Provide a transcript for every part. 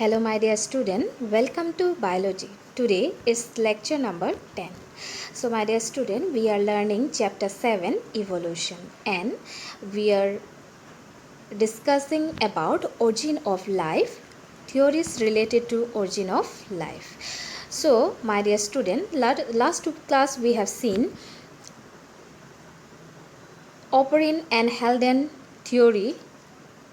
Hello my dear student, welcome to biology. Today is lecture number 10. So my dear student, we are learning chapter 7 evolution and we are discussing about origin of life, theories related to origin of life. So my dear student, last class we have seen Oparin and Haldane theory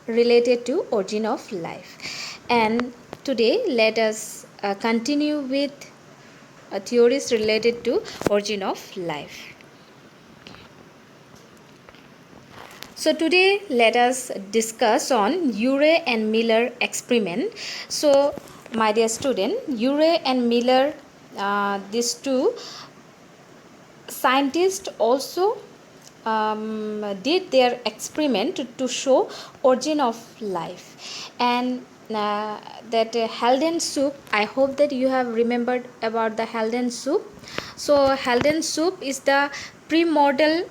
related to origin of life, and today let us continue with theories related to origin of life. So today let us discuss on Urey and Miller experiment. So my dear student, Urey and Miller, these two scientists also did their experiment to show origin of life, and that Haldane soup, I hope that you have remembered about the Haldane soup. So Haldane soup is the primordial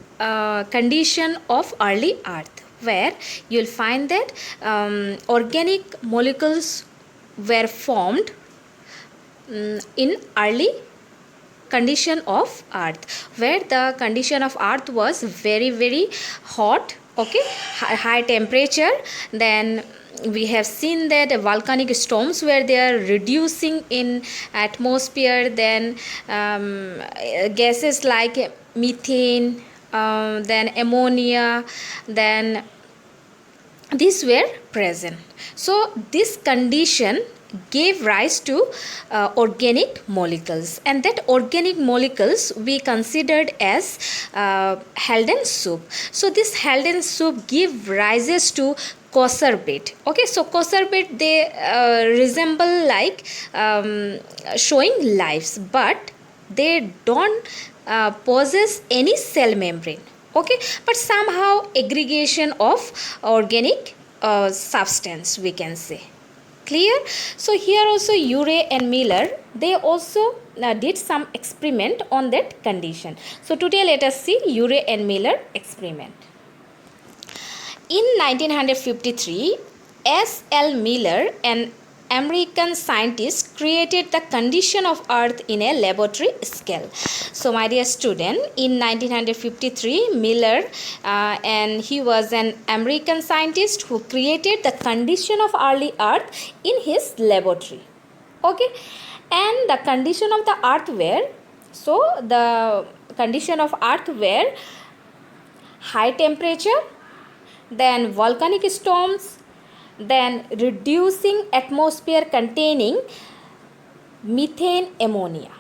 condition of early earth, where you will find that organic molecules were formed in early condition of earth, where the condition of earth was very hot, okay, high temperature. Then we have seen that volcanic storms were there reducing in atmosphere, then gases like methane, then ammonia, then these were present. So this condition gave rise to organic molecules, and that organic molecules we considered as Haldane soup. So this Haldane soup give rises to coarser bed. Okay, so coarser bed, they resemble like showing lives, but they don't possess any cell membrane. Okay, but somehow aggregation of organic substance, we can say. Clear? So here also Urey and Miller, they also did some experiment on that condition. So today let us see Urey and Miller experiment. In 1953, S.L. Miller, an American scientist, created the condition of earth in a laboratory scale. So my dear student, in 1953, Miller, and he was an American scientist who created the condition of early earth in his laboratory. Okay, and the condition of the earth were, so the condition of earth were high temperature, then volcanic storms, then reducing atmosphere containing methane, ammonia.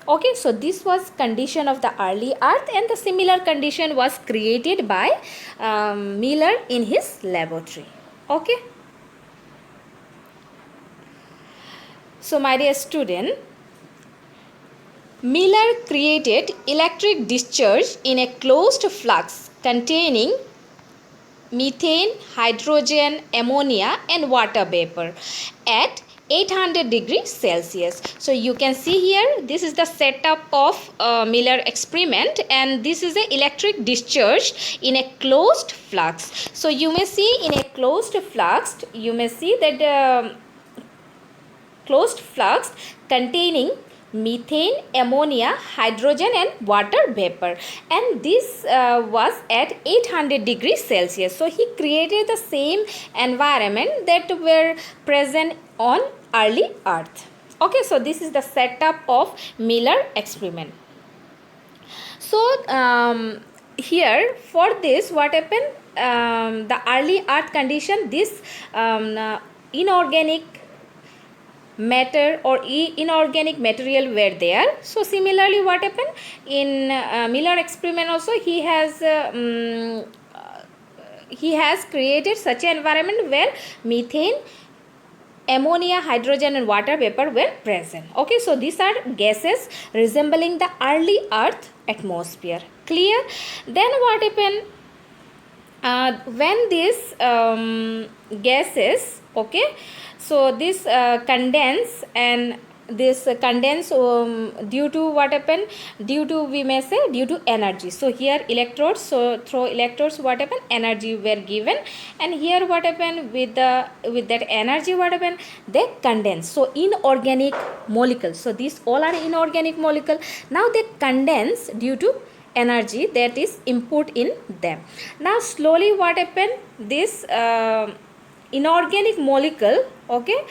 Okay, so this was condition of the early earth, and the similar condition was created by Miller in his laboratory. Okay, so my dear student, Miller created electric discharge in a closed flux containing methane, hydrogen, ammonia and water vapor at 800 degrees Celsius. So you can see here, this is the setup of Miller experiment, and this is the electric discharge in a closed flux. So you may see in a closed flux, you may see that closed flux containing methane, ammonia, hydrogen and water vapor, and this was at 800 degrees Celsius. So he created the same environment that were present on early earth. Okay, so this is the setup of Miller experiment. So here for this, what happened, the early earth condition, this inorganic matter or inorganic material were there. So similarly, what happened in Miller experiment also, he has created such an environment where methane, ammonia, hydrogen and water vapor were present. Okay, so these are gases resembling the early earth atmosphere. Clear? Then what happened, when these gases, okay, so this condense and this condense due to what happened, due to, we may say, due to energy. So here electrodes, so through electrodes what happened, energy were given, and here what happened, with that energy what happened, they condense. So inorganic molecules, so these all are inorganic molecule. Now they condense due to energy that is input in them. Now slowly what happened, this inorganic molecule, okay,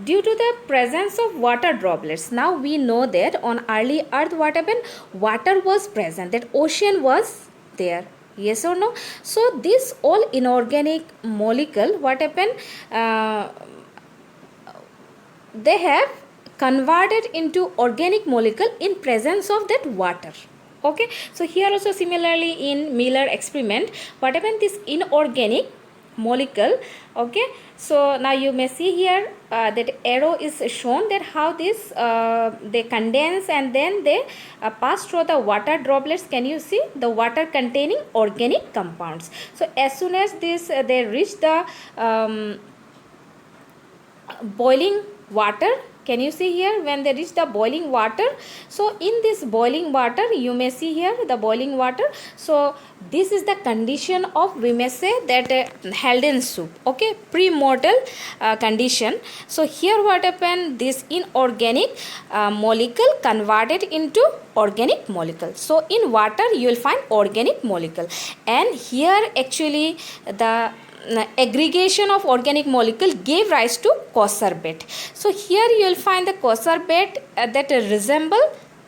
due to the presence of water droplets. Now we know that on early earth what happened, water was present, that ocean was there, yes or no. So this all inorganic molecule what happened, they have converted into organic molecule in presence of that water. Okay, so here also similarly in Miller experiment what happened, this inorganic molecule, okay, so now you may see here that arrow is shown, that how this they condense and then they pass through the water droplets. Can you see the water containing organic compounds? So as soon as this they reach the boiling water, can you see here, when they reach the boiling water, so in this boiling water you may see here the boiling water, so this is the condition of, we may say, that Halden soup, okay, pre-mortal condition. So here what happened, this inorganic molecule converted into organic molecule. So in water you will find organic molecule, and here actually the aggregation of organic molecule gave rise to Koser bed. So here you will find the Koser bed that resemble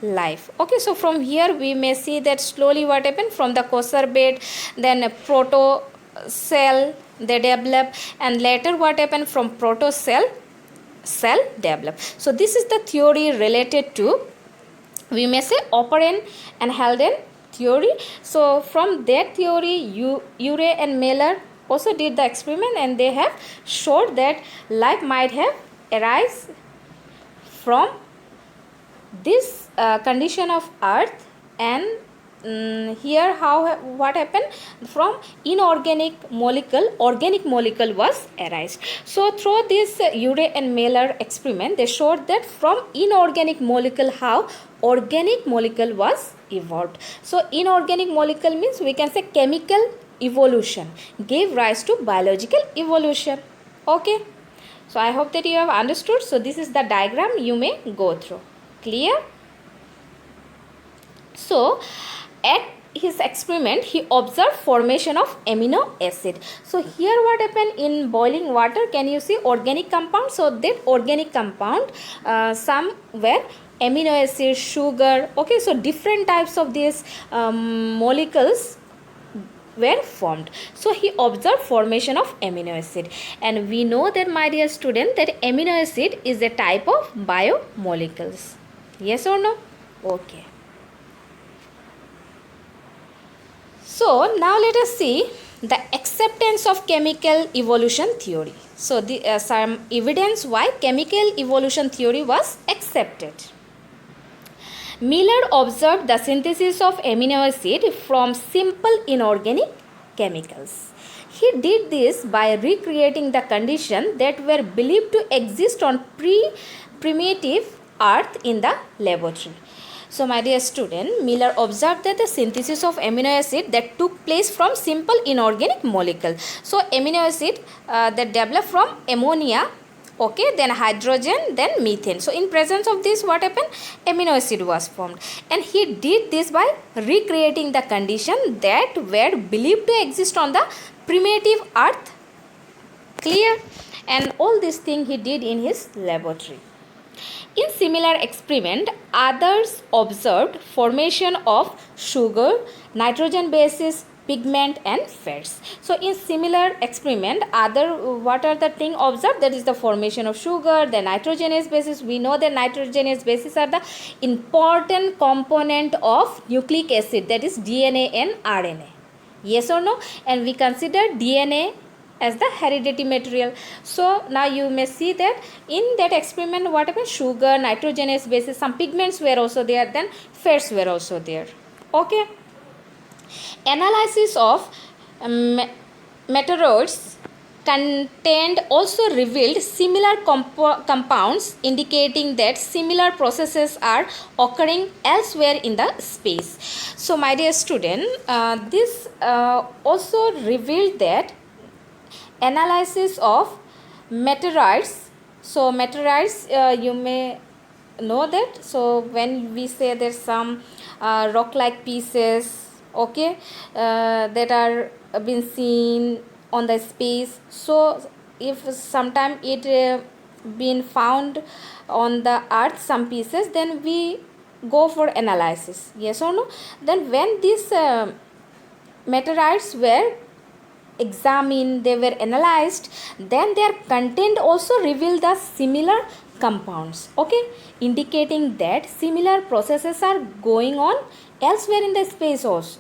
life. Okay, so from here we may see that slowly what happened, from the Koser bed, then a proto cell they develop, and later what happened, from proto cell develop. So this is the theory related to, we may say, Oparin and Halden theory. So from that theory Urey and Miller also did the experiment, and they have showed that life might have arise from this condition of earth, and here how what happened, from inorganic molecule organic molecule was arised. So through this Urey and Miller experiment they showed that from inorganic molecule how organic molecule was evolved. So inorganic molecule means, we can say, chemical evolution gave rise to biological evolution. Okay, so I hope that you have understood. So this is the diagram you may go through. Clear? So at his experiment he observed formation of amino acid. So here what happened, in boiling water, can you see organic compound? So that organic compound, some were amino acid, sugar, okay, so different types of these molecules were formed. So he observed formation of amino acid, and we know that, my dear student, that amino acid is a type of biomolecules. Yes or no? Okay. So now let us see the acceptance of chemical evolution theory. So the some evidence why chemical evolution theory was accepted. Miller observed the synthesis of amino acid from simple inorganic chemicals. He did this by recreating the conditions that were believed to exist on primitive earth in the laboratory. So my dear student, Miller observed that the synthesis of amino acid that took place from simple inorganic molecule. So amino acid that developed from ammonia, okay, then hydrogen, then methane. So in presence of this what happened, amino acid was formed, and he did this by recreating the condition that were believed to exist on the primitive earth. Clear? And all these things he did in his laboratory. In similar experiment, others observed formation of sugar, nitrogen bases, pigment and fats. So in similar experiment, what are the thing observed? That is the formation of sugar, the nitrogenous bases. We know that nitrogenous bases are the important component of nucleic acid, that is DNA and RNA. Yes or no? And we consider DNA as the hereditary material. So now you may see that in that experiment what happened, sugar, nitrogenous bases, some pigments were also there, then fats were also there. Okay. Analysis of meteoroids contained also revealed similar compounds, indicating that similar processes are occurring elsewhere in the space. So my dear student, this also revealed that analysis of meteorites. So meteorites, you may know that, so when we say there's some rock like pieces, okay, that are been seen on the space, so if sometime it been found on the earth some pieces, then we go for analysis, yes or no. Then when these meteorites were examined, they were analyzed, then their content also revealed the similar compounds, okay, indicating that similar processes are going on elsewhere in the space also,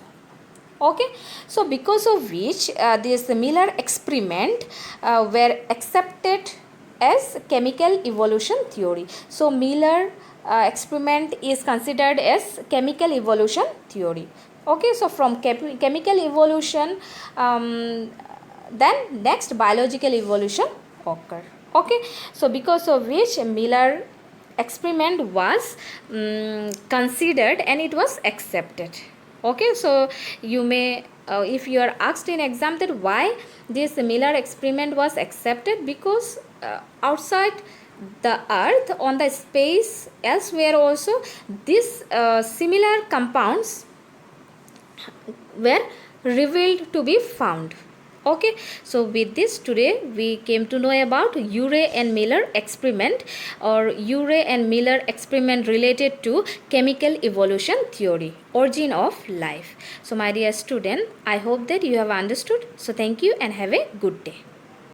okay. So because of which this Miller experiment were accepted as chemical evolution theory. So Miller experiment is considered as chemical evolution theory, okay. So from chemical evolution, then next biological evolution occur, okay. So because of which Miller experiment was considered and it was accepted, okay. So you may if you are asked in exam that why this Miller experiment was accepted, because outside the earth, on the space elsewhere also, these similar compounds were revealed to be found, okay. So with this, today we came to know about Urey and Miller experiment, or Urey and Miller experiment related to chemical evolution theory, origin of life. So my dear student, I hope that you have understood. So thank you and have a good day.